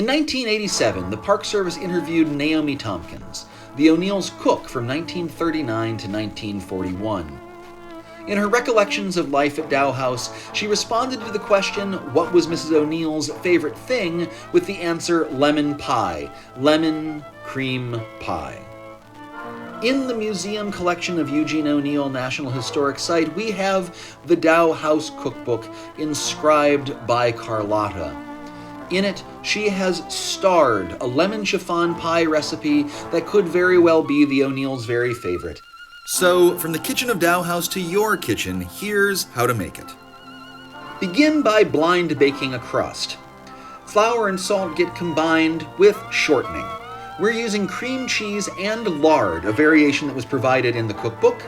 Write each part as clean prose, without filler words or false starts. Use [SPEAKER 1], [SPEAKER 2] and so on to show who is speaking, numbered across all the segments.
[SPEAKER 1] In 1987, the Park Service interviewed Naomi Tompkins, the O'Neill's cook from 1939 to 1941. In her recollections of life at Dow House, she responded to the question, what was Mrs. O'Neill's favorite thing, with the answer lemon pie, lemon cream pie. In the museum collection of Eugene O'Neill National Historic Site, we have the Dow House cookbook inscribed by Carlotta. In it, she has starred a lemon chiffon pie recipe that could very well be the O'Neill's very favorite. So, from the kitchen of Dow House to your kitchen, here's how to make it. Begin by blind baking a crust. Flour and salt get combined with shortening. We're using cream cheese and lard, a variation that was provided in the cookbook.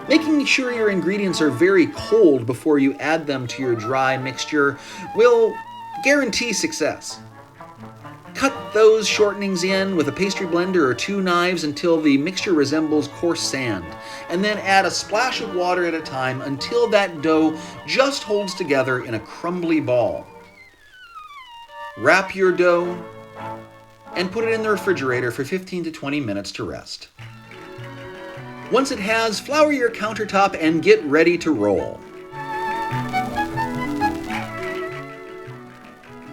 [SPEAKER 1] Making sure your ingredients are very cold before you add them to your dry mixture will guarantee success. Cut those shortenings in with a pastry blender or 2 knives until the mixture resembles coarse sand, and then add a splash of water at a time until that dough just holds together in a crumbly ball. Wrap your dough and put it in the refrigerator for 15 to 20 minutes to rest. Once it has, flour your countertop and get ready to roll.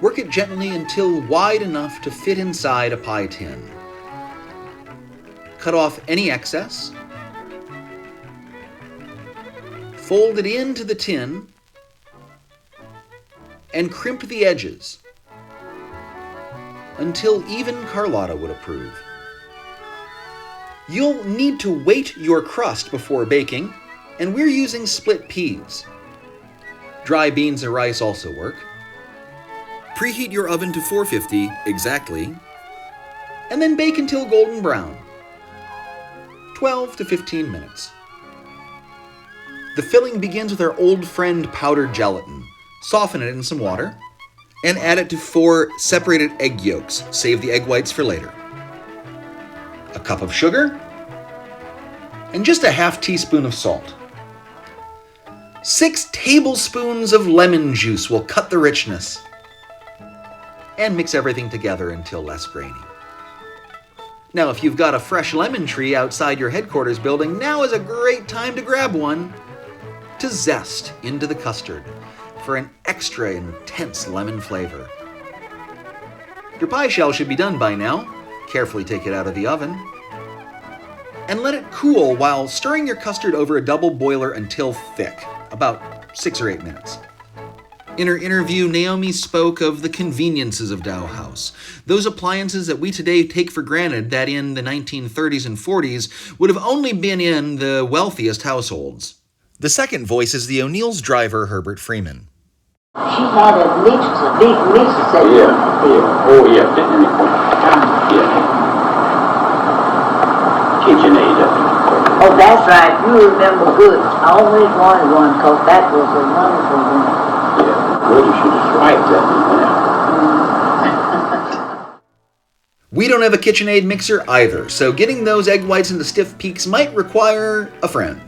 [SPEAKER 1] Work it gently until wide enough to fit inside a pie tin. Cut off any excess. Fold it into the tin and crimp the edges until even Carlotta would approve. You'll need to weight your crust before baking, and we're using split peas. Dry beans or rice also work. Preheat your oven to 450 exactly, and then bake until golden brown, 12 to 15 minutes. The filling begins with our old friend powdered gelatin. Soften it in some water, and add it to 4 separated egg yolks. Save the egg whites for later. A cup of sugar, and just a half teaspoon of salt. 6 tablespoons of lemon juice will cut the richness. And mix everything together until less grainy. Now, if you've got a fresh lemon tree outside your headquarters building, now is a great time to grab one to zest into the custard for an extra intense lemon flavor. Your pie shell should be done by now. Carefully take it out of the oven and let it cool while stirring your custard over a double boiler until thick, about 6 or 8 minutes. In her interview, Naomi spoke of the conveniences of Dow House, those appliances that we today take for granted that in the 1930s and 40s would have only been in the wealthiest households. The second voice is the O'Neill's driver, Herbert Freeman.
[SPEAKER 2] She had a big mixer set.
[SPEAKER 3] Yeah. Oh, yeah. Yeah. KitchenAid.
[SPEAKER 2] Oh, that's right. You remember good. I always wanted one because that was a wonderful one.
[SPEAKER 3] Well, you should have tried that.
[SPEAKER 1] We don't have a KitchenAid mixer either, so getting those egg whites into stiff peaks might require a friend.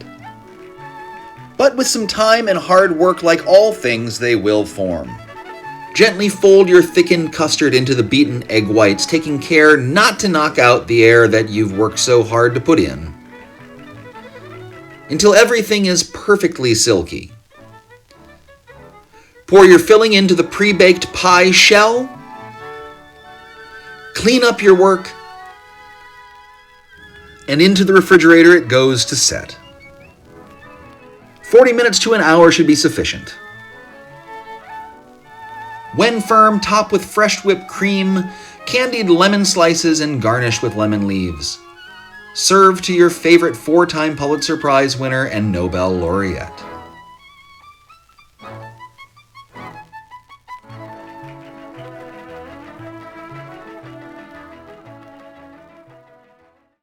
[SPEAKER 1] But with some time and hard work, like all things, they will form. Gently fold your thickened custard into the beaten egg whites, taking care not to knock out the air that you've worked so hard to put in, until everything is perfectly silky. Pour your filling into the pre-baked pie shell. Clean up your work. And into the refrigerator it goes to set. 40 minutes to an hour should be sufficient. When firm, top with fresh whipped cream, candied lemon slices, and garnish with lemon leaves. Serve to your favorite 4-time Pulitzer Prize winner and Nobel laureate.